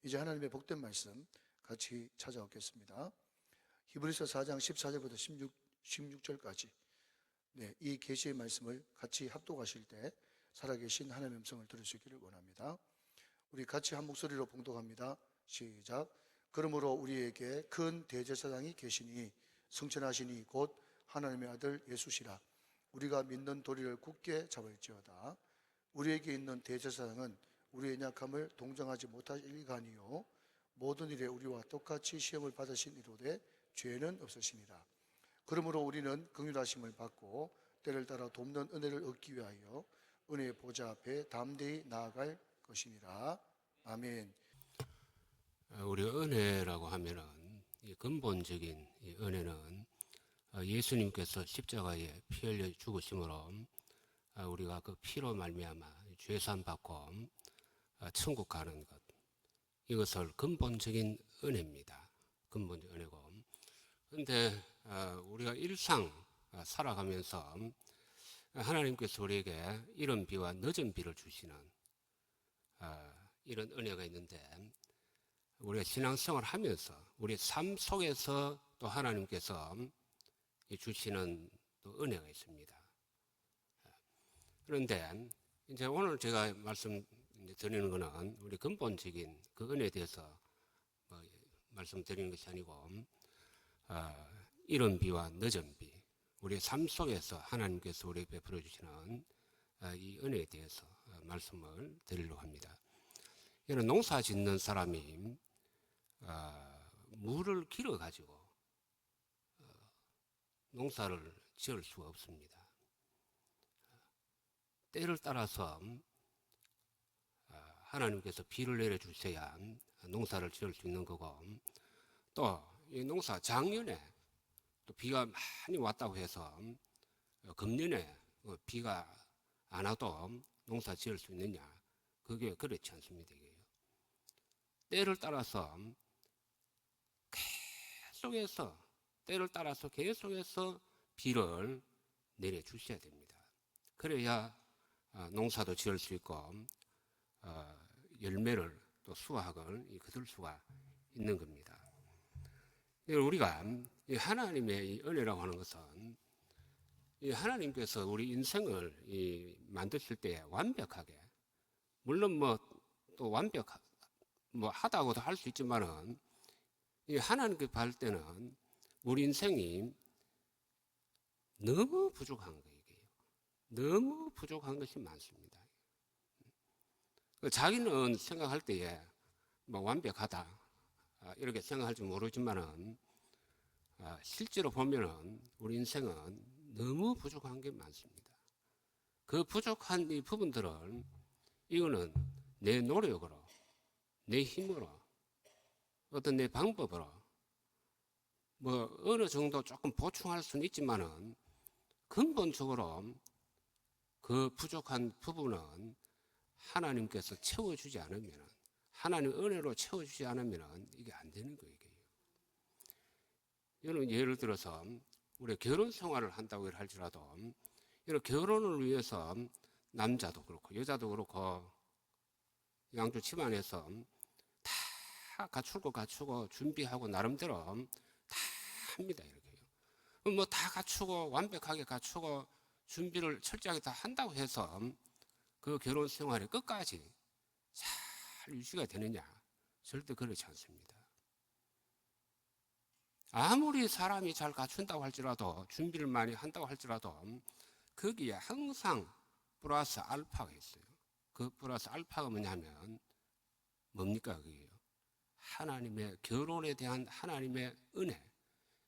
이제 하나님의 복된 말씀 같이 찾아오겠습니다. 히브리서 4장 14절부터 16절까지 이 계시의 말씀을 같이 합독하실 때 살아계신 하나님의 음성을 들을 수 있기를 원합니다. 우리 같이 한 목소리로 봉독합니다. 시작. 그러므로 우리에게 큰 대제사장이 계시니 승천하시니 곧 하나님의 아들 예수시라. 우리가 믿는 도리를 굳게 잡을지어다. 우리에게 있는 대제사장은 우리의 약함을 동정하지 못할 리가 아니요 모든 일에 우리와 똑같이 시험을 받으신 이로되 죄는 없으시니라. 그러므로 우리는 긍휼하심을 받고 때를 따라 돕는 은혜를 얻기 위하여 은혜의 보좌 앞에 담대히 나아갈 것이니라. 아멘. 우리 은혜라고 하면은 이 근본적인 이 은혜는 예수님께서 십자가에 피 흘려 죽으심으로 우리가 그 피로 말미암아 죄산 받고 천국 가는 것, 이것을 근본적인 은혜입니다. 근본적인 은혜고. 그런데 우리가 일상 살아가면서 하나님께서 우리에게 이른 비와 늦은 비를 주시는 이런 은혜가 있는데, 우리가 신앙생활을 하면서 우리 삶 속에서 또 하나님께서 주시는 또 은혜가 있습니다. 그런데 이제 오늘 제가 말씀드리는 것은 우리 근본적인 그 은혜에 대해서 말씀드리는 것이 아니고 이른 비와 늦은 비, 우리 삶 속에서 하나님께서 우리에게 베풀어 주시는 이 은혜에 대해서 말씀을 드리려고 합니다. 이는 농사 짓는 사람이 물을 길어 가지고 농사를 지을 수가 없습니다. 때를 따라서 하나님께서 비를 내려주셔야 농사를 지을 수 있는 거고, 또 이 농사 작년에 또 비가 많이 왔다고 해서 금년에 비가 안 와도 농사 지을 수 있느냐, 그게 그렇지 않습니다. 때를 따라서 계속해서 비를 내려주셔야 됩니다. 그래야 농사도 지을 수 있고 열매를 또 수확을 거둘 수가 있는 겁니다. 우리가 하나님의 이 은혜라고 하는 것은 하나님께서 우리 인생을 만드실 때 완벽하게, 물론 또 하다고도 할 수 있지만은 하나님께 볼 때는 우리 인생이 너무 부족한 거예요. 너무 부족한 것이 많습니다. 자기는 생각할 때에 완벽하다 이렇게 생각할지 모르지만은 실제로 보면은 우리 인생은 너무 부족한 게 많습니다. 그 부족한 이 부분들은 이거는 내 노력으로, 내 힘으로, 어떤 내 방법으로 어느 정도 조금 보충할 수는 있지만은 근본적으로 그 부족한 부분은 하나님께서 채워주지 않으면, 하나님 은혜로 채워주지 않으면 이게 안 되는 거예요. 여러분, 예를 들어서 우리 결혼 생활을 한다고 할지라도 이런 결혼을 위해서 남자도 그렇고 여자도 그렇고 양쪽 집안에서 다 갖추고 준비하고 나름대로 다 합니다. 이렇게요. 다 갖추고 완벽하게 갖추고 준비를 철저하게 다 한다고 해서 그 결혼 생활이 끝까지 잘 유지가 되느냐? 절대 그렇지 않습니다. 아무리 사람이 잘 갖춘다고 할지라도, 준비를 많이 한다고 할지라도 거기에 항상 플러스 알파가 있어요. 그 플러스 알파가 뭐냐면 뭡니까? 그게요. 하나님의, 결혼에 대한 하나님의 은혜,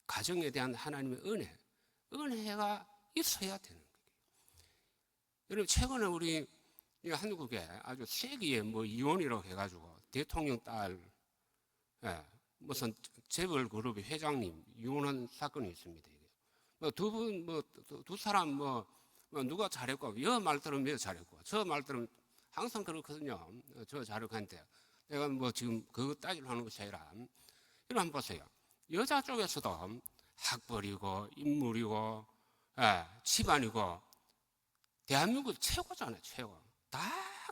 가정에 대한 하나님의 은혜가 있어야 되는 거예요. 여러분, 최근에 우리 한국에 아주 세기의 이혼이라고 해가지고 대통령 딸 무슨 재벌 그룹의 회장님 이혼한 사건이 있습니다. 두 사람 누가 잘했고, 여 말 들으면 여 잘했고, 저 말 들으면 항상 그렇거든요. 저 잘했고 한데 내가 지금 그거 따지려 하는 것이 아니라, 이거 한번 보세요. 여자 쪽에서도 학벌이고 인물이고 집안이고 대한민국 최고잖아요. 최고. 다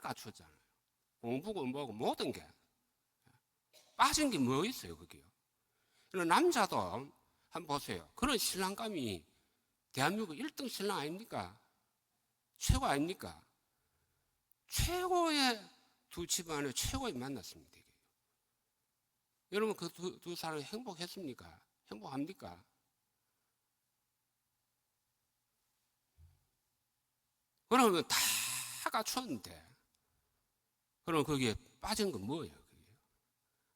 갖췄잖아요. 공부고 뭐고 모든 게. 빠진 게 뭐 있어요, 그게요? 남자도 한번 보세요. 그런 신랑감이 대한민국 1등 신랑 아닙니까? 최고 아닙니까? 최고의 두 집안의 최고의 만났습니다. 이게. 여러분 그 두 사람이 행복했습니까? 행복합니까? 그러면 다 갖췄는데 그럼 거기에 빠진 건 뭐예요? 그게?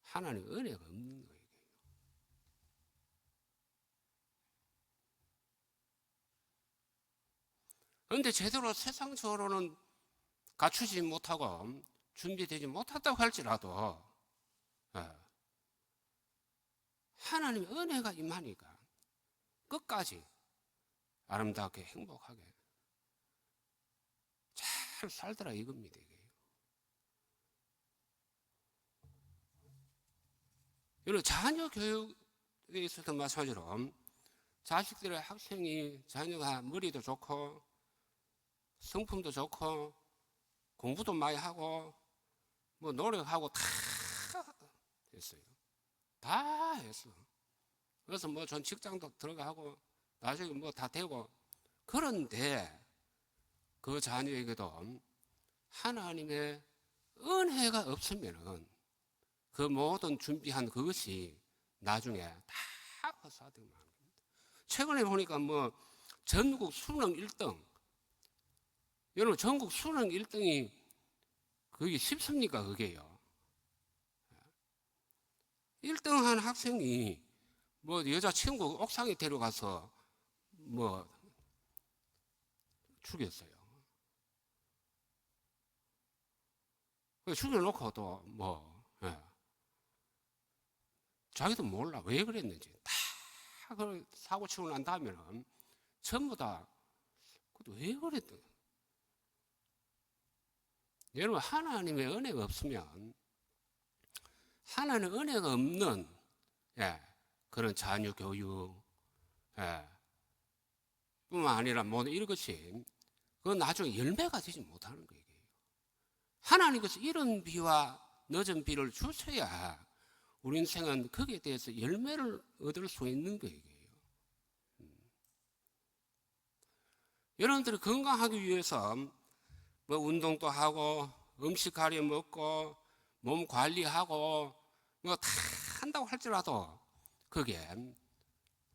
하나님의 은혜가 없는 거예요. 그런데 제대로 세상적으로는 갖추지 못하고 준비되지 못했다고 할지라도 하나님의 은혜가 임하니까 끝까지 아름답게 행복하게 잘 살더라 이겁니다. 이게. 여러분 자녀 교육에 있어서 마찬가지로 자식들의 학생이 자녀가 머리도 좋고 성품도 좋고 공부도 많이 하고 뭐 노력하고 다 했어요. 다 했어. 그래서 뭐 전 직장도 들어가고 나중에 뭐 다 되고 그런데 그 자녀에게도 하나님의 은혜가 없으면은 그 모든 준비한 그것이 나중에 다 헛사되고 마는 겁니다. 최근에 보니까 뭐 전국 수능 1등 여러분 전국 수능 1등이 그게 쉽습니까 그게요? 1등 한 학생이 뭐 여자친구 옥상에 데려가서 뭐 죽였어요. 죽여놓고 또 뭐 자기도 몰라 왜 그랬는지 다 그 사고 치고 난 다음에는 전부 다 왜 그랬든 여러분 하나님의 은혜가 없으면 하나님의 은혜가 없는 그런 자녀 교육 뿐만 아니라 모든 이것이 그건 나중에 열매가 되지 못하는 거예요. 하나님께서 이런 비와 늦은 비를 주셔야 우리 인생은 거기에 대해서 열매를 얻을 수 있는 거예요. 여러분들이 건강하기 위해서 뭐 운동도 하고 음식 가려 먹고 몸 관리하고 뭐 다 한다고 할지라도 그게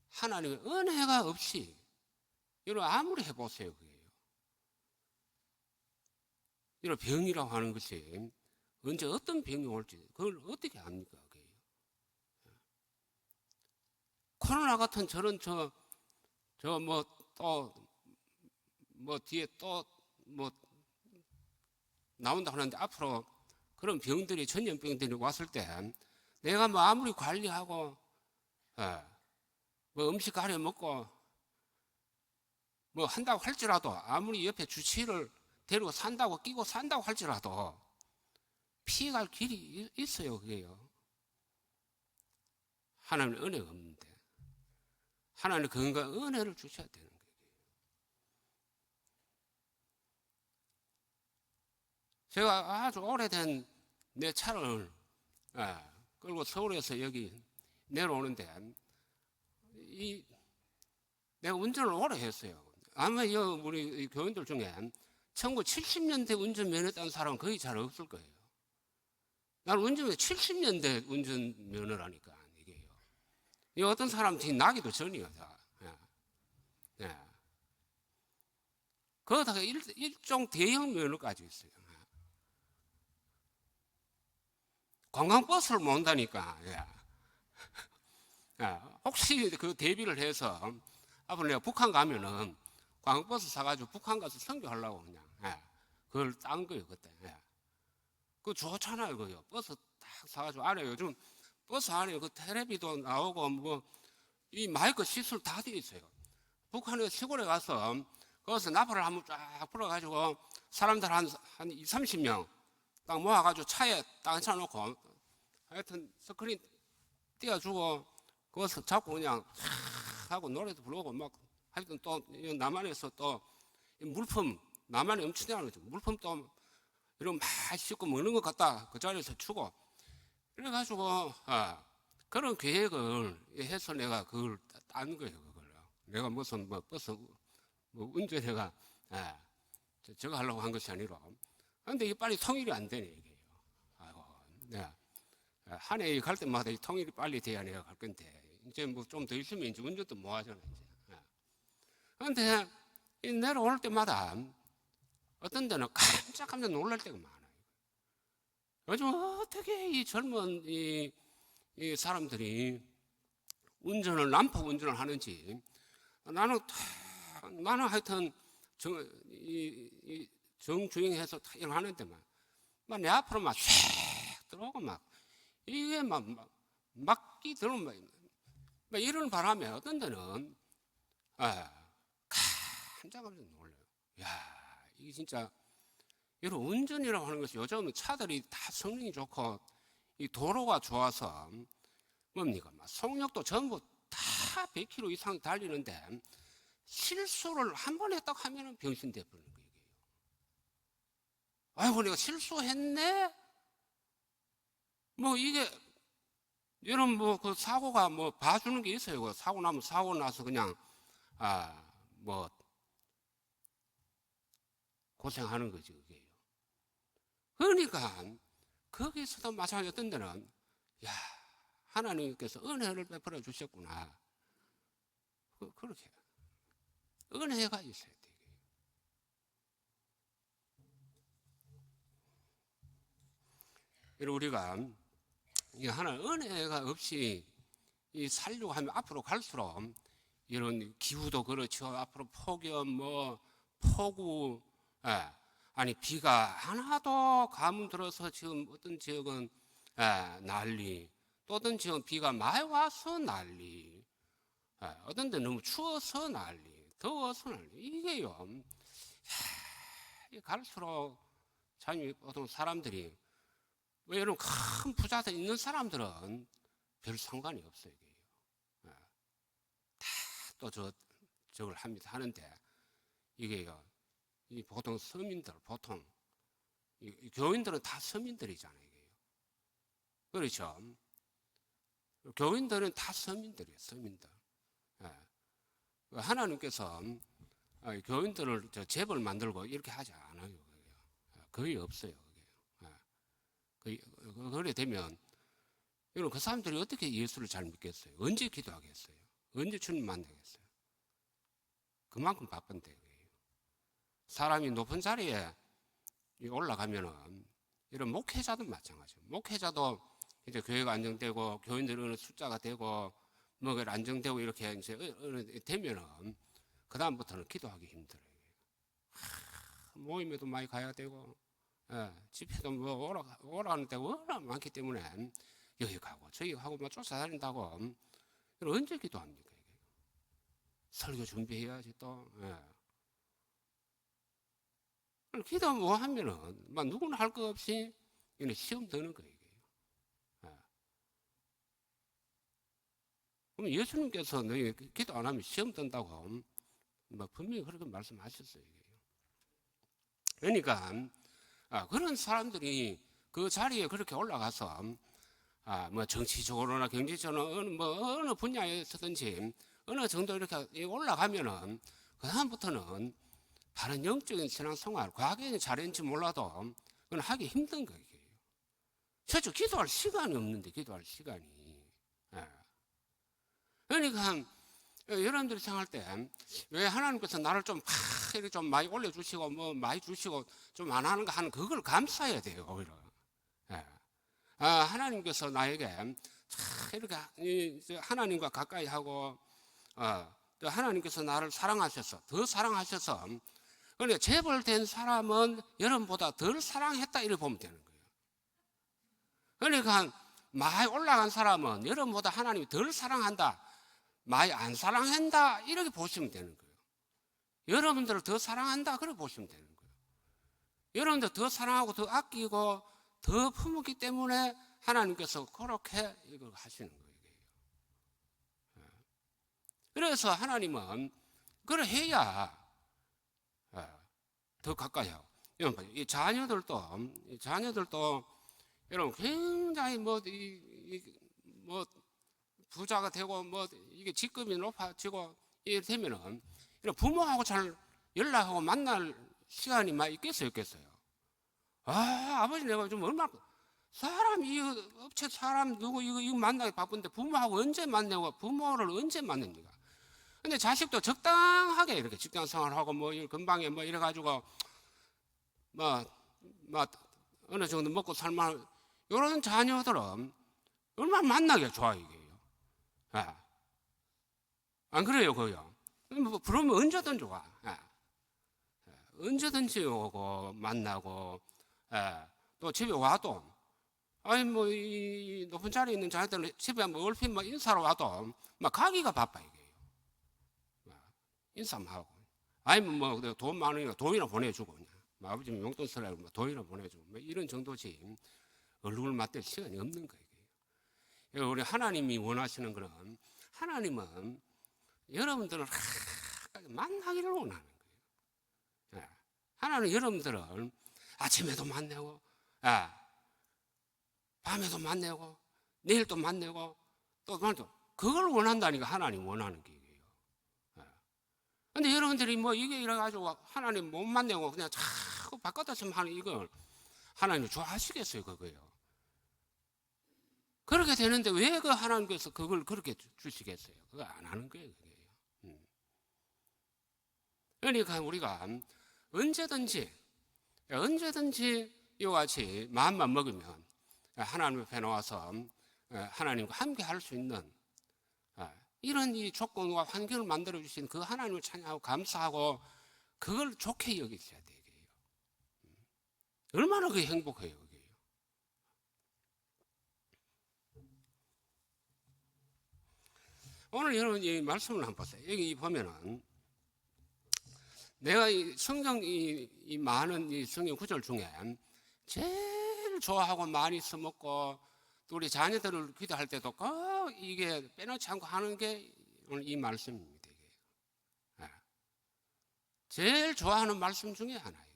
하나님의 은혜가 없이 여러분 아무리 해보세요. 이런 병이라고 하는 것이 언제 어떤 병이 올지 그걸 어떻게 압니까? 그게. 코로나 같은 저런 뭐 또 뭐 뒤에 또 뭐 나온다 하는데 앞으로 그런 병들이 전염병들이 왔을 때 내가 뭐 아무리 관리하고 뭐 음식 가려 먹고 뭐 한다고 할지라도 아무리 옆에 주치의를 데리고 산다고 끼고 산다고 할지라도 피해갈 길이 있어요. 그게요. 하나님의 은혜가 없는데 하나님의 건강 은혜를 주셔야 되는 거예요. 제가 아주 오래된 내 차를 끌고 서울에서 여기 내려오는데 내가 운전을 오래 했어요. 아마 우리 교인들 중에 1970년대 운전면허 딴 사람은 거의 잘 없을 거예요. 나는 운전면허 70년대 운전면허라니까 이게요. 이 어떤 사람 뒤 나기도 전이요. 다. 거기다가 일종 대형 면허까지 있어요. 관광버스를 몬다니까. 혹시 그 대비를 해서 앞으로 내가 북한 가면은 관광버스 사가지고 북한 가서 선교하려고 그냥 그걸 딴 거예요 그때. 그거 좋잖아요 그요. 버스 딱 사가지고 안에 요즘 버스 안에 그 텔레비도 나오고 뭐 이 마이크 시술 다 되어 있어요. 북한에 시골에 가서 거기서 나팔을 한번 쫙 불어가지고 사람들 한 20, 30명 딱 모아가지고 차에 딱 앉혀놓고 하여튼 스크린 띄워주고 거기서 자꾸 그냥 하고 노래도 부르고 막 하여튼 또 남한에서 또 물품 남한에 엄청나는 거죠. 물품 또 이런 막 씻고 먹는 것 같다 그 자리에서 주고 그래가지고 그런 계획을 해서 내가 그걸 딴 거예요. 그걸 내가 무슨 뭐 버스 뭐 운전해가 저거 하려고 한 것이 아니라. 근데 이게 빨리 통일이 안 되네 이게요. 아이고, 네. 한 해 갈 때마다 이 통일이 빨리 돼야 내가 갈 건데 이제 뭐 좀 더 있으면 이제 운전도 못 하잖아 이제. 그런데 내려올 때마다 어떤 데는 깜짝 놀랄 때가 많아요. 요즘 어떻게 이 젊은 이 사람들이 운전을 난폭 운전을 하는지 나는 하여튼 정주행해서 이걸 하는데만 내 앞으로 막 쫙 들어오고 막 이게 막기 들으면 막 이런 바람에 어떤 데는 깜짝깜짝 놀라요. 야, 이게 진짜 이런 운전이라고 하는 것이 요즘은 차들이 다 성능이 좋고 이 도로가 좋아서 뭡니까? 막 속력도 전부 다 100km 이상 달리는데 실수를 한 번 했다 하면은 병신 돼버리는 거예요. 아이고 내가 실수했네. 뭐 이게 이런 뭐 그 사고가 뭐 봐주는 게 있어요. 그 사고 나면 사고 나서 그냥 뭐 고생하는 거지 그게요. 그러니까 거기서도 마찬가지 어떤 데는 야 하나님께서 은혜를 베풀어 주셨구나. 그렇게 은혜가 있어야 돼. 우리가 이 하나 은혜가 없이 이 살려고 하면 앞으로 갈수록 이런 기후도 그렇죠. 앞으로 폭염 뭐 폭우 아니 비가 하나도 가뭄 들어서 지금 어떤 지역은 난리 또 어떤 지역은 비가 많이 와서 난리 어떤 데 너무 추워서 난리 더워서 난리 이게요 갈수록 참 보통 사람들이 왜 이런 큰 부자들 있는 사람들은 별 상관이 없어요. 다 또 저걸 합니다. 하는데 이게요. 이 보통 서민들 보통 이 교인들은 다 서민들이잖아요. 이게요. 그렇죠. 교인들은 다 서민들이에요. 서민들. 하나님께서 교인들을 제벌 만들고 이렇게 하지 않아요. 거의 없어요. 그래 되면 여러분 그 사람들이 어떻게 예수를 잘 믿겠어요? 언제 기도하겠어요? 언제 주님 만나겠어요? 그만큼 바쁜데 사람이 높은 자리에 올라가면은 이런 목회자도 마찬가지예요. 목회자도 이제 교회가 안정되고 교인들은 숫자가 되고 뭐가 안정되고 이렇게 이제 되면은 그 다음부터는 기도하기 힘들어요. 모임에도 많이 가야 되고 집회도 뭐 오라는 데가 워낙 많기 때문에 여기 가고 저기 가고 막 쫓아다닌다고 언제 기도합니까? 이게? 설교 준비해야지 또. 기도 뭐 하면은 막 누구나 할 거 없이 이게 시험 드는 거예요. 그럼 예수님께서 너희 기도 안 하면 시험 든다고 분명히 그렇게 말씀하셨어요. 그러니까 그런 사람들이 그 자리에 그렇게 올라가서 뭐 정치적으로나 경제적으로나 어느 분야에서든지 어느 정도 이렇게 올라가면은 그 다음부터는 다른 영적인 신앙생활 과거에는 잘했는지 몰라도 그건 하기 힘든 거예요. 실제 기도할 시간이 없는데 기도할 시간이. 그러니까 여러분들이 생각할 때 왜 하나님께서 나를 좀 이렇게 좀 많이 올려주시고 뭐 많이 주시고 좀 안 하는 거 하는 그걸 감사해야 돼요. 오히려 하나님께서 나에게 이렇게 하나님과 가까이 하고 또 하나님께서 나를 사랑하셔서 더 사랑하셔서 그런데 재벌된 사람은 여러분보다 덜 사랑했다 이렇게 보면 되는 거예요. 그러니까 많이 올라간 사람은 여러분보다 하나님이 덜 사랑한다 많이 안 사랑한다 이렇게 보시면 되는 거예요. 여러분들을 더 사랑한다 그렇게 보시면 되는 거예요. 여러분들 더 사랑하고 더 아끼고 더 품었기 때문에 하나님께서 그렇게 이걸 하시는 거예요. 그래서 하나님은 그걸 해야 더 가까이 하고 이 자녀들도 여러분 굉장히 뭐 부자가 되고 뭐 이게 직급이 높아지고 이렇게 되면은 이런 부모하고 잘 연락하고 만날 시간이 많이 있겠어요? 아버지 내가 좀 얼마나 사람 이 업체 사람 누구 이거 만나기 바쁜데 부모하고 언제 만나고 부모를 언제 만납니까? 근데 자식도 적당하게 이렇게 직장 생활하고 뭐 금방에 뭐 이래가지고 뭐 어느 정도 먹고 살만 이런 자녀들은 얼마나 만나기가 좋아 이게요. 예. 안 그래요, 그요? 뭐 그러면 언제든 좋아. 예. 언제든지 오고 만나고, 예. 또 집에 와도 아니 뭐 이 높은 자리에 있는 자녀들은 집에 뭐 얼핏 뭐 인사로 와도 막 가기가 바빠 이게요. 인사만 하고. 아니면 뭐 돈 많으니까 돈이나 보내주고 그냥. 뭐 아버지 용돈 쓰라고 뭐 돈이나 보내주고 뭐 이런 정도지 얼굴 맞댈 시간이 없는 거예요. 우리 하나님이 원하시는 거는 하나님은 여러분들을 만나기를 원하는 거예요. 하나님 여러분들을 아침에도 만나고, 밤에도 만나고, 내일도 만나고, 또 그걸 원한다니까 하나님 원하는 게. 근데 여러분들이 뭐 이게 이래가지고 하나님 못 만나고 그냥 자꾸 바꿔das으면 하는 이걸 하나님 좋아하시겠어요, 그거요? 그렇게 되는데 왜 그 하나님께서 그걸 그렇게 주시겠어요? 그거 안 하는 거예요, 그게요. 그러니까 우리가 언제든지 이와 같이 마음만 먹으면 하나님 앞에 나와서 하나님과 함께 할 수 있는 이런 이 조건과 환경을 만들어 주신 그 하나님을 찬양하고 감사하고 그걸 좋게 여기셔야 돼요. 얼마나 그게 행복해요, 그게요. 오늘 여러분 이 말씀을 한번 보세요. 여기 보면은 내가 이 성경 이 많은 이 성경 구절 중에 제일 좋아하고 많이 써먹고 또 우리 자녀들을 기도할 때도 꼭 이게 빼놓지 않고 하는 게 오늘 이 말씀입니다. 제일 좋아하는 말씀 중에 하나예요.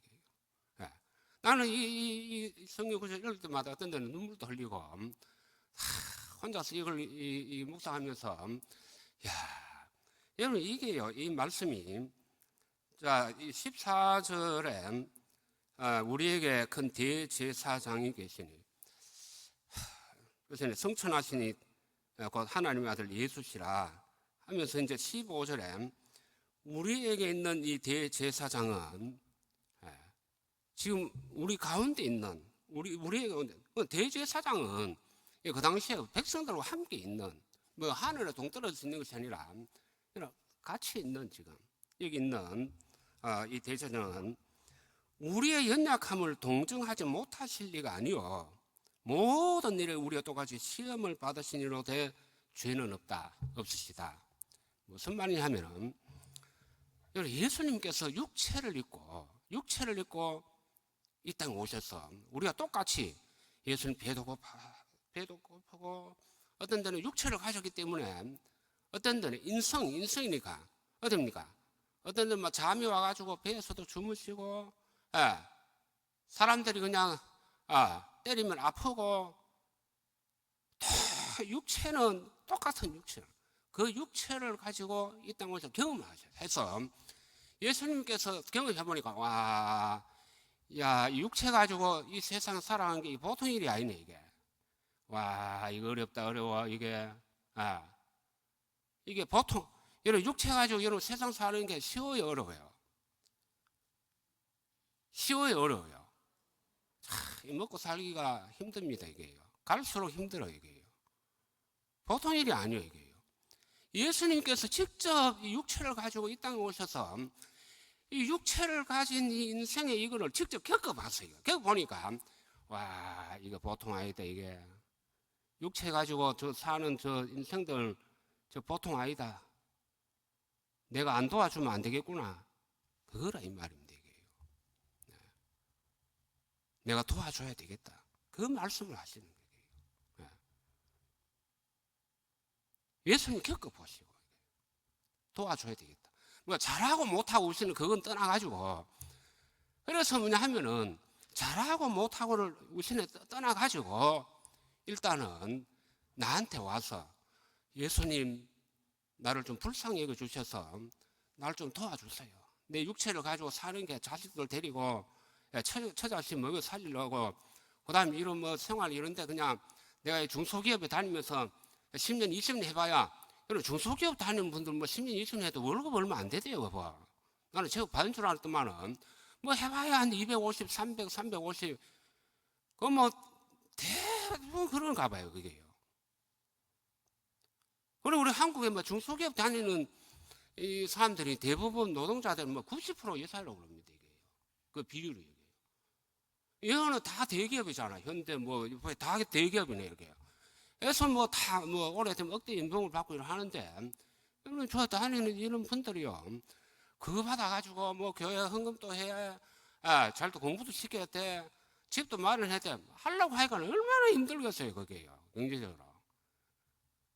나는 이 성경 구절 읽을 때마다 어떤 데는 눈물도 흘리고 혼자서 이걸 이 묵상하면서 여러분 이게요, 이 말씀이 자, 이 14절에 우리에게 큰 대제사장이 계시니 그래서 성천하시니 곧 하나님의 아들 예수시라 하면서 이제 15절에 우리에게 있는 이 대제사장은 지금 우리 가운데 있는 우리에게 대제사장은 그 당시에 백성들과 함께 있는 뭐 하늘에 동떨어져 있는 것이 아니라 같이 있는 지금 여기 있는 이 대제사장은 우리의 연약함을 동정하지 못하실 리가 아니요 모든 일에 우리가 똑같이 시험을 받으시니로되 죄는 없으시다. 무슨 말이냐 하면은 예수님께서 육체를 입고 이 땅에 오셔서 우리가 똑같이 예수님 배도 고프고 어떤 데는 육체를 가졌기 때문에 어떤 데는 인성이니까 어떻습니까? 어떤 데는 막 잠이 와가지고 배에서도 주무시고 사람들이 그냥 때리면 아프고 육체는 똑같은 육체 그 육체를 가지고 이 땅에 오셔서 경험해서 예수님께서 경험해보니까 와, 야, 육체 가지고 이 세상 살아가는 게 보통 일이 아니네 이게. 와, 이거 어려워 이게. 이게 보통 여러분 육체 가지고 여러분 세상 사는 게 쉬워요, 어려워요? 쉬워요, 어려워요? 먹고 살기가 힘듭니다 이게요. 갈수록 힘들어요 이게요. 보통 일이 아니에요 이게요. 예수님께서 직접 이 육체를 가지고 이 땅에 오셔서 이 육체를 가진 이 인생의 이거를 직접 겪어봤어요. 겪어보니까 와, 이거 보통 아니다 이게. 육체 가지고 저 사는 저 인생들 저 보통 아니다. 내가 안 도와주면 안 되겠구나. 그거라 이 말입니다 이게요. 내가 도와줘야 되겠다. 그 말씀을 하시는 거예요. 예수님 겪어보시고 도와줘야 되겠다. 뭐 잘하고 못하고 우리는 그건 떠나가지고 그래서 뭐냐 하면은 잘하고 못하고를 우선에 떠나가지고 일단은 나한테 와서 예수님 나를 좀 불쌍히 여겨주셔서 나를 좀 도와주세요. 내 육체를 가지고 사는 게 자식들 데리고 처자식 먹여 살리려고 그다음에 이런 뭐 생활 이런데 그냥 내가 중소기업에 다니면서 10년 20년 해봐야 이런 중소기업 다니는 분들 뭐 10년 20년 해도 월급 얼마 안 되대요. 봐. 나는 제가 받은 줄 알았더만은 뭐 해봐야 한 250, 300, 350 그 뭐 대부분 그런가 봐요. 그게요. 그리고 우리 한국에 뭐 중소기업 다니는 이 사람들이 대부분 노동자들은 뭐 90% 이상이라고 그럽니다. 이게 그 비율이 이게. 이거는 다 대기업이잖아. 현대 뭐 다 대기업이네 이게. 그래서 뭐 다 뭐 오래되면 억대 연봉을 받고 하는데 이런 저 다니는 이런 분들이요. 그거 받아가지고 뭐 교회 헌금도 해, 잘도 공부도 시켜야 돼, 집도 마련해야 돼. 하려고 하니까 얼마나 힘들겠어요 그게요. 경제적으로.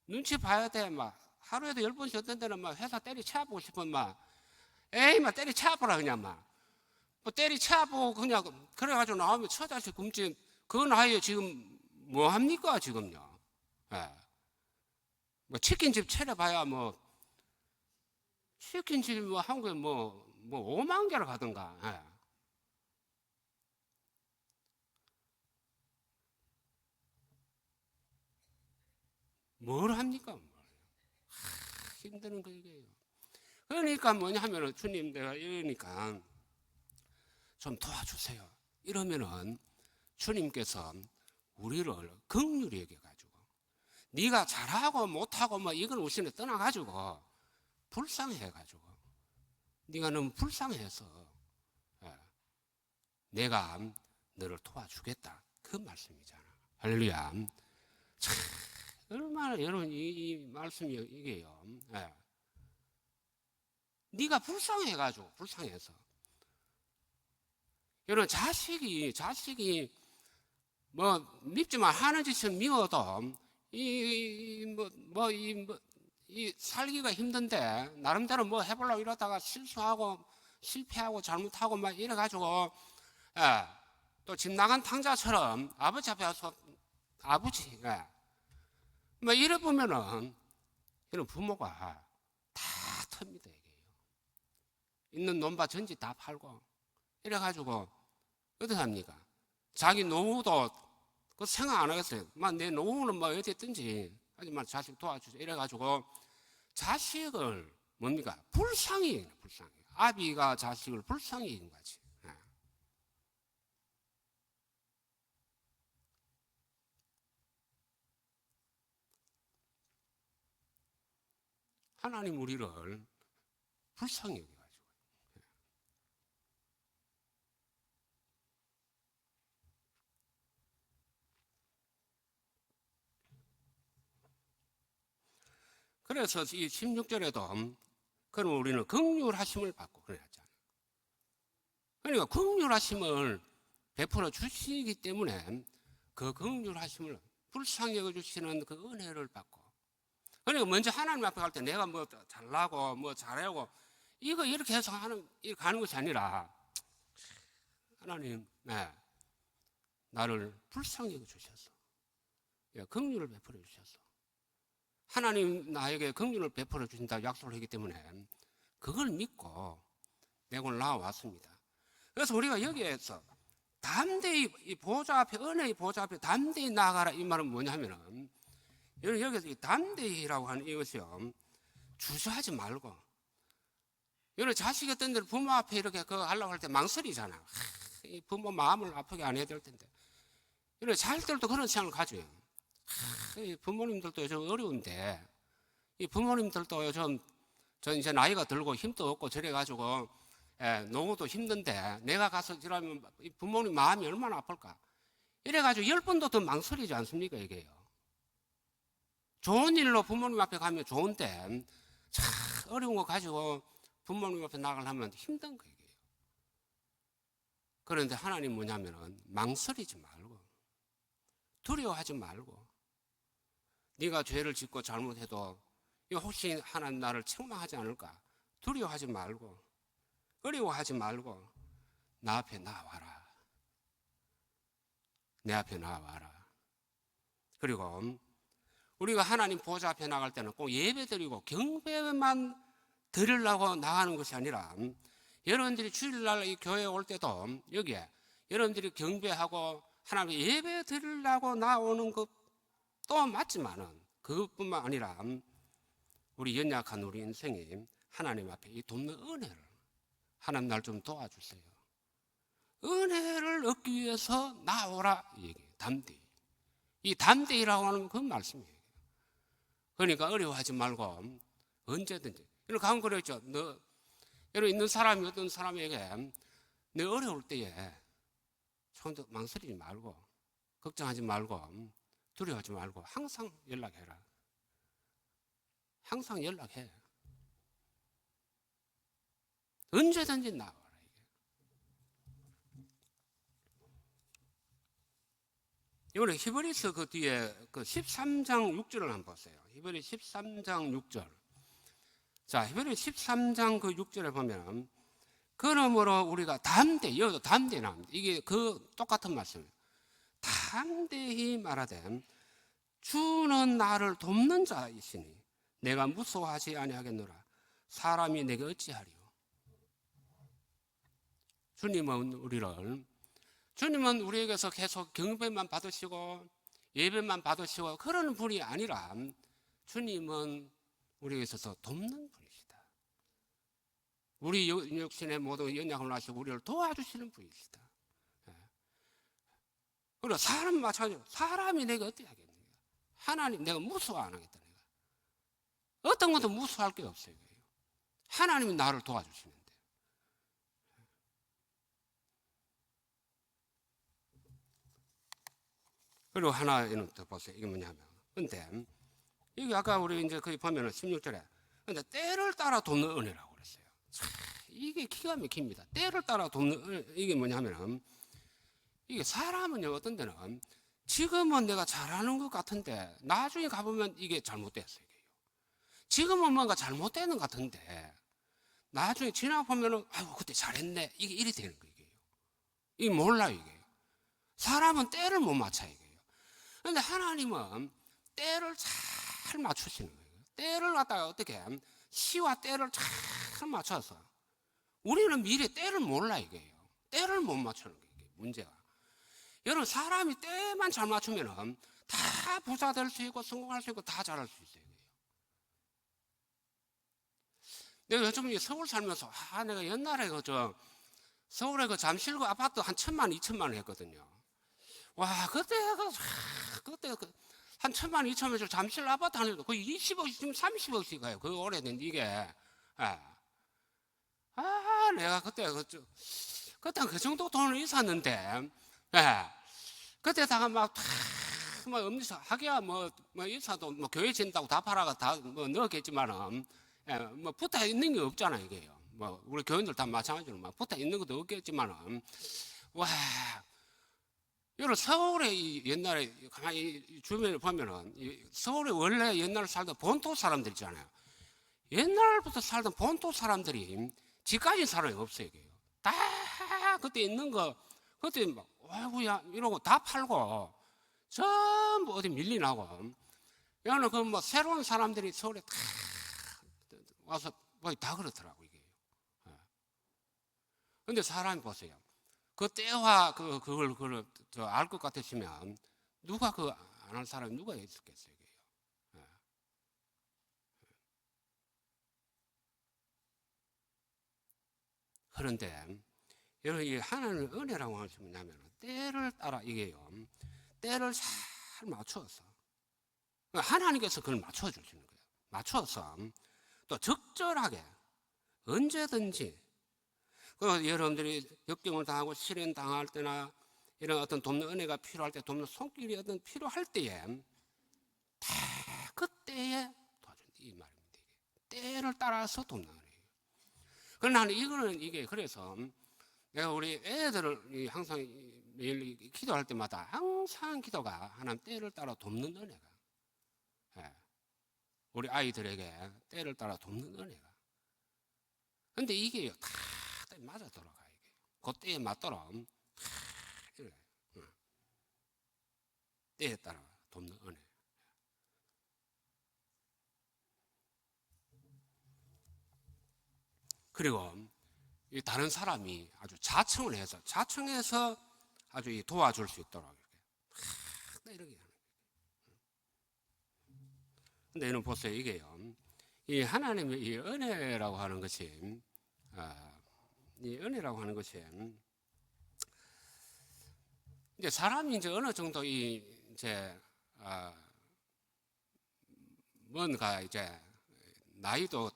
눈치 봐야 돼. 막 하루에도 10번씩 어떤 데는 막 회사 때리쳐보고 싶으면 막 에이 막 때리쳐보라 그냥 막 뭐 때리쳐보고 그냥 그래가지고 나오면 처자식 굶지. 그 나이에 지금 뭐 합니까 지금요. 예. 뭐 치킨집 차려봐야 뭐 치킨집 뭐 한국에 뭐 5만 개를 가던가. 예. 뭘 합니까? 힘드는 거 이게요. 그러니까 뭐냐 하면은 주님 내가 이러니까 좀 도와주세요. 이러면은 주님께서 우리를 긍휼히 여겨가지고 네가 잘하고 못하고 뭐 이건 우선에 떠나가지고 불쌍해가지고 네가 너무 불쌍해서 내가 너를 도와주겠다 그 말씀이잖아. 할렐루야. 참 얼마나 여러분 이 말씀이 이게요. 네가 불쌍해가지고 불쌍해서 여러분 자식이 뭐 밉지만 하는 짓을 미워도 이 살기가 힘든데 나름대로 뭐 해보려고 이러다가 실수하고 실패하고 잘못하고 막 이래가지고 또 집 나간 탕자처럼 아버지 앞에 와서 아버지 뭐 이래 보면은 이런 부모가 다 텁니다. 이게요. 있는 논밭 전지 다 팔고 이래가지고 어떻게 합니까? 자기 노후도 그 생각 안 하겠어요. 내 노후는 뭐 어디 있든지 하지만 자식 도와주죠. 이래가지고 자식을 뭡니까? 불쌍히. 아비가 자식을 불쌍히 여긴 거지. 하나님 우리를 불쌍히 여겨가지고. 그래서 이 16절에도 그럼 우리는 긍휼하심을 받고 그랬잖아요. 그러니까 긍휼하심을 베풀어 주시기 때문에 그 긍휼하심을 불쌍히 여겨주시는 그 은혜를 받고 그러니까 먼저 하나님 앞에 갈 때 내가 뭐 잘나고 뭐 잘하고 이거 이렇게 해서 가는 것이 아니라 하나님 나를 불쌍히 여겨주셔서 긍휼을 베풀어 주셔서 하나님 나에게 긍휼을 베풀어 주신다고 약속을 했기 때문에 그걸 믿고 내가 오늘 나와왔습니다. 그래서 우리가 여기에서 담대히 이 보좌 앞에 은혜의 보좌 앞에 담대히 나아가라 이 말은 뭐냐면은 여기서 이 담대히라고 하는 이것이요 주저하지 말고 여러 자식이 어떤 데를 부모 앞에 이렇게 그거 하려고 할 때 망설이잖아. 이 부모 마음을 아프게 안 해야 될 텐데 이런 자식들도 그런 생각을 가져요. 부모님들도 요즘 어려운데 이 부모님들도 요즘 전 이제 나이가 들고 힘도 없고 저래가지고 노후도 힘든데 내가 가서 이러면 부모님 마음이 얼마나 아플까. 이래가지고 10번도 더 망설이지 않습니까 이게요. 좋은 일로 부모님 앞에 가면 좋은데 참 어려운 거 가지고 부모님 앞에 나가려면 힘든 거예요. 그런데 하나님 뭐냐면은 망설이지 말고 두려워하지 말고 네가 죄를 짓고 잘못해도 혹시 하나님 나를 책망하지 않을까 두려워하지 말고 어려워하지 말고 나 앞에 나와라. 내 앞에 나와라. 그리고 우리가 하나님 보좌 앞에 나갈 때는 꼭 예배 드리고 경배만 드리려고 나가는 것이 아니라, 여러분들이 주일날 이 교회에 올 때도 여기에 여러분들이 경배하고 하나님 예배 드리려고 나오는 것도 맞지만은, 그것뿐만 아니라 우리 연약한 우리 인생이 하나님 앞에 이 돕는 은혜를, 하나님 날 좀 도와주세요, 은혜를 얻기 위해서 나오라, 이 얘기예요. 담대히. 이 담대히라고 하는 그 말씀이에요. 그러니까 어려워하지 말고 언제든지. 여러분 가끔 그랬죠. 여러분 있는 사람이 어떤 사람에게 너 어려울 때에 처음부터 망설이지 말고, 걱정하지 말고, 두려워하지 말고 항상 연락해라. 항상 연락해. 언제든지 나와라. 이번에 히브리서 그 뒤에 그 13장 6절을 한번 보세요. 히브리 13장 6절. 자, 히브리 13장 그 6절에 보면, 그러므로 우리가 담대히, 여기도 담대히 나옵니다. 이게 그 똑같은 말씀이에요. 담대히 말하되 주는 나를 돕는 자이시니 내가 무서워하지 아니하겠노라. 사람이 내게 어찌하리요. 주님은 우리에게서 계속 경배만 받으시고 예배만 받으시고 그러는 분이 아니라, 주님은 우리에게 있어서 돕는 분이시다. 우리 육신의 모든 연약을 하시고 우리를 도와주시는 분이시다. 그리고 사람 마찬가지로, 사람이 내가 어떻게 하겠느냐. 하나님 내가 무서워 안 하겠다. 내가 어떤 것도 무서워할 게 없어요. 하나님이 나를 도와주시는데. 그리고 하나는 더 보세요. 이게 뭐냐면, 근데 이게 아까 우리 이제 거기 보면은 16절에 근데 때를 따라 돕는 은혜라고 그랬어요. 참, 이게 기가 막힙니다. 때를 따라 돕는 은혜. 이게 뭐냐면은, 이게 사람은요, 어떤 데는 지금은 내가 잘하는 것 같은데 나중에 가보면 이게 잘못됐어요. 지금은 뭔가 잘못되는 것 같은데 나중에 지나보면은 아이고 그때 잘했네, 이게 이리 되는 거예요. 이게 몰라요. 이게 사람은 때를 못 맞춰요. 그런데 하나님은 때를 잘 맞추시는 거예요. 때를 갖다가 어떻게 시와 때를 잘 맞춰서, 우리는 미래 때를 몰라. 이게요. 때를 못 맞추는 거예요. 문제가. 여러분 사람이 때만 잘 맞추면 다 부자 될 수 있고 성공할 수 있고 다 잘할 수 있어요. 내가 요즘 서울 살면서 내가 옛날에 서울에 그 잠실구 아파트 한 1,000만 2천만 원 했거든요. 와, 그때 한 1,000만 2천만 원 잠실 아파트 하는데 거의 20억씩 지금 30억씩 가요. 그 오래된 이게. 내가 그때 그 정도 돈을 있었는데, 그때다가 막 음료수 하기야 뭐 인사도 뭐 교회 진다고 다 팔아가 다 뭐 넣었겠지만은, 뭐 붙어 있는 게 없잖아. 이게요. 뭐 우리 교인들 다 마찬가지로 막 붙어 있는 것도 없겠지만은, 와, 여러분 서울에 옛날에 가만히 주변을 보면은, 서울에 원래 옛날에 살던 본토 사람들 있잖아요. 옛날부터 살던 본토 사람들이 집 가진 사람이 없어요. 이게요. 다 그때 있는 거 그때 막 아이고야 이러고 다 팔고 전부 어디 밀리나고, 여기는 그 뭐 새로운 사람들이 서울에 다 와서 뭐 다 그렇더라고 이게. 근데 사람이 보세요. 그 때와 그걸 알 것 같으시면 누가 안 할 사람이 누가 있었겠어요. 이게요. 그런데 여러분 이 하나님의 은혜라고 하는 것이 뭐냐면, 때를 따라 이게요. 때를 잘 맞춰서 하나님께서 그걸 맞춰 주시는 거예요. 맞춰서 또 적절하게 언제든지, 여러분들이 역경을 당하고 시련 당할 때나 이런 어떤 돕는 은혜가 필요할 때, 돕는 손길이 어떤 필요할 때에 다 그때에 도와준다 이 말입니다. 때를 따라서 돕는 은혜예요. 그러나 나는 이거는 이게 그래서 내가 우리 애들을 항상 매일 기도할 때마다 항상 기도가 하나님 때를 따라 돕는 은혜가, 우리 아이들에게 때를 따라 돕는 은혜가. 근데 이게요 다 맞아 돌아가. 이게 그 때에 맞도록 때에 따라 돕는 은혜. 그리고 이 다른 사람이 아주 자청해서 아주 도와줄 수 있도록 이렇게 하는. 근데 이는 보세요, 이게요. 이 하나님의 이 은혜라고 하는 것이, 이 은혜라고 하는 것이, 이제 사람이 이제 어느 정도 이제 뭔가 이제 나이도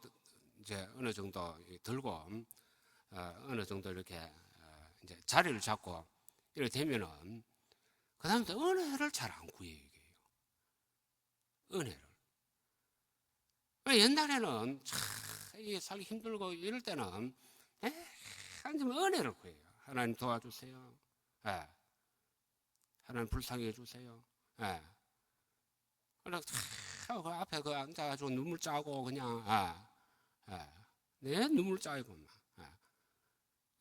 이제 어느 정도 들고 어느 정도 이렇게 이제 자리를 잡고 이렇게 되면은 그 다음부터 은혜를 잘 안 구해요, 이게요. 은혜를. 옛날에는 참 살기 힘들고 이럴 때는 하나님 은혜를 구해요. 하나님 도와주세요. 예. 하나님 불쌍히 해주세요. 예. 그래서 그 앞에 그 앉아가지고 눈물 짜고 그냥 내 눈물 짜이고 막.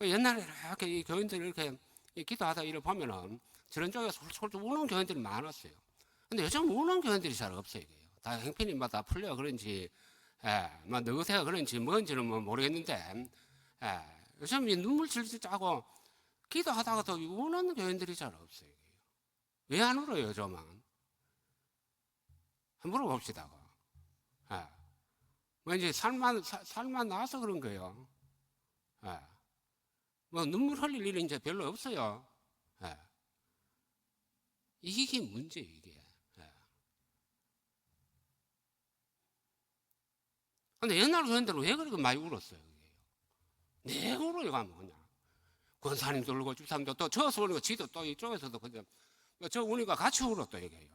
옛날에 이렇게 이 교인들이 이렇게 기도하다 이를 보면은 저런 쪽에 솔솔 우는 교인들이 많았어요. 근데 요즘 우는 교인들이 잘 없어요. 이게요. 다 형편이마다 풀려 그런지, 막 느긋해가 그런지 뭔지는 뭐 모르겠는데, 요즘 이 눈물 질질 짜고 기도하다가도 우는 교인들이 잘 없어요. 왜 안 울어요, 요즘은? 한번 물어봅시다. 뭐 이제 살만 나와서 그런 거예요. 뭐 눈물 흘릴 일이 이제 별로 없어요. 이게 문제예요, 이게. 근데 옛날 교인들은 왜 그렇게 많이 울었어요? 내 울어요, 가면 그냥. 권사님도 울고 집사님도 또 저어서 우는 거 지도 또 이쪽에서도 그냥 저 우니까 같이 울어 또 얘기해요.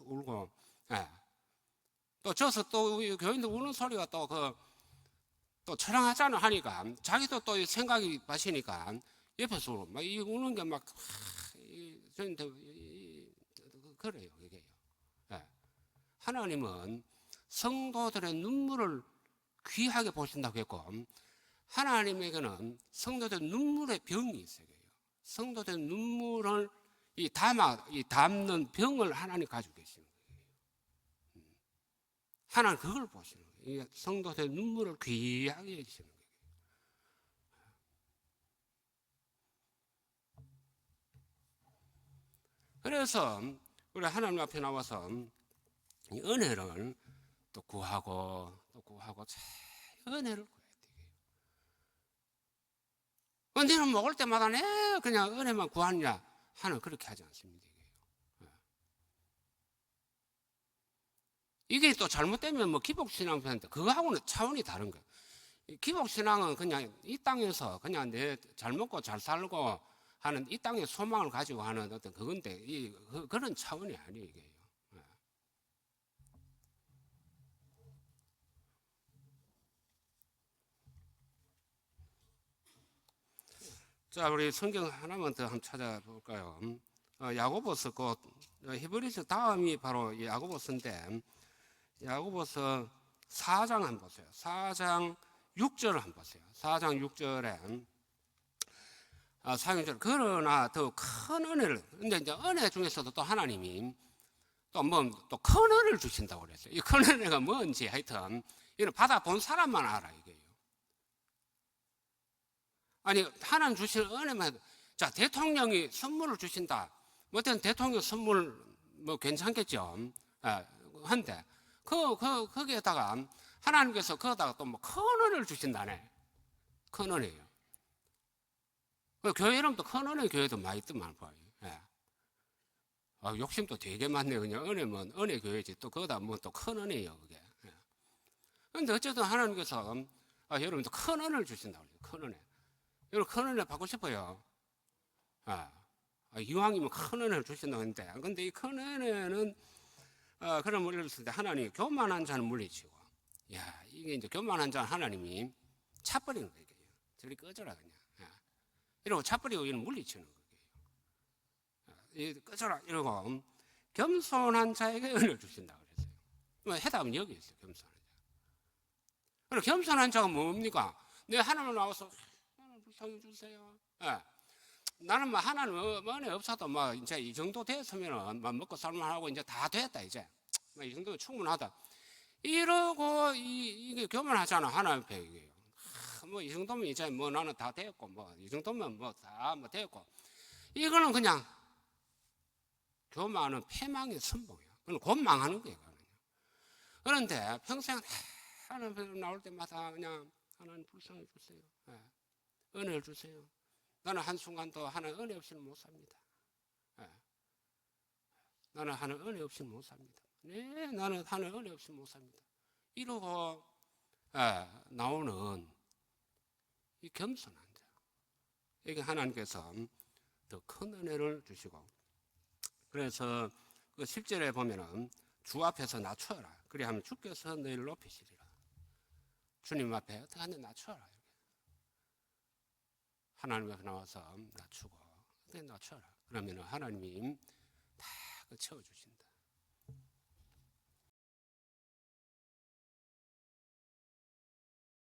울고, 또 저어서 또 교인들 우는 소리가 또 처량하잖아 하니까 자기도 또 생각이 마시니까 옆에서 울어. 막 이 우는 게 막 저한테 그래요, 이게요. 하나님은 성도들의 눈물을 귀하게 보신다고 했고, 하나님에게는 성도들의 눈물의 병이 있어요. 성도들의 눈물을 담는 병을 하나님 가지고 계시는 거예요. 하나님 그걸 보시는 거예요. 성도들의 눈물을 귀하게 해주시는 거예요. 그래서 우리 하나님 앞에 나와서 이 은혜를 또 구하고 은혜를 구해야 돼요. 은혜는 먹을 때마다 그냥 은혜만 구하느냐 하는 그렇게 하지 않습니다. 이게 또 잘못되면 뭐 기복신앙 편인데 그거하고는 차원이 다른 거예요. 기복신앙은 그냥 이 땅에서 그냥 내 잘 먹고 잘 살고 하는 이 땅의 소망을 가지고 하는 어떤 그건데 그런 차원이 아니에요, 이게. 자, 우리 성경 하나만 더 한번 찾아볼까요? 야고보서 히브리서 다음이 바로 야고보서인데 야고보서 4장 한번 보세요. 4장 6절을 한번 보세요. 4장 6절에 4장 6절 그러나 더 큰 은혜를 근데 이제 은혜 중에서도 또 하나님이 또 큰 은혜를 주신다고 그랬어요. 이 큰 은혜가 뭔지 하여튼 이걸 받아본 사람만 알아 이게요. 아니 하나님 주신 은혜만 자 대통령이 선물을 주신다. 뭐 어떤 대통령 선물 뭐 괜찮겠죠. 한데 거기에다가 하나님께서 거기다가 또 뭐 큰 은혜를 주신다네. 큰 은혜예요. 교회 이름도 큰 은혜 교회도 많이 있더만 봐요. 욕심도 되게 많네. 그냥 은혜면 은혜 교회지 또 거기다 뭐 또 큰 은혜예요 그게. 그런데 어쨌든 하나님께서 여러분도 큰 은혜를 주신다고 그래요. 큰 은혜. 여러분 큰 은혜 받고 싶어요. 이왕이면 큰 은혜를 주신다고 했는데 근데 이 큰 은혜는 그런 물리를 쓸 때 하나님이 교만한 자는 물리치고 이게 이제 교만한 자는 하나님이 차버리는 거예요. 저리 꺼져라 그냥. 이러고 차버리고 이는 물리치는 거예요. 꺼져라 이러고 겸손한 자에게 은혜를 주신다고 그랬어요. 해답은 여기 있어요. 겸손한 자. 그럼 겸손한 자가 뭡니까? 내 하나님 나와서 하나님 불쌍히 주세요. 나는 뭐 하나님 은혜 없어도 뭐 이제 이 정도 됐으면은 뭐 먹고 살만하고 이제 다 됐다 이제 뭐 이 정도면 충분하다. 이러고 이게 교만하잖아 하나님 앞에 이게. 뭐 이 정도면 이제 뭐 나는 다 됐고 뭐 이 정도면 뭐 다 뭐 됐고 이거는 그냥 교만은 패망의 선봉이야. 그건 곧 망하는 거예요. 그런데 평생 하나님 나올 때마다 그냥 하나님 불쌍해 주세요. 예. 은혜를 주세요. 나는 한순간도 하나님 은혜 없이는 못 삽니다. 예. 나는 하나님 은혜 없이는 못 삽니다. 네, 나는 하나님 은혜 없이는 못 삽니다. 이러고 나오는 이 겸손한 자. 이게 하나님께서 더 큰 은혜를 주시고 그래서 그 10절에 보면은 주 앞에서 낮춰라. 그리하면 주께서 너희를 높이시리라. 주님 앞에 어떻게 하냐 낮춰라. 하나님 앞에 나와서 낮추고 어떻게 낮춰라. 그러면 하나님이 다 채워주신다.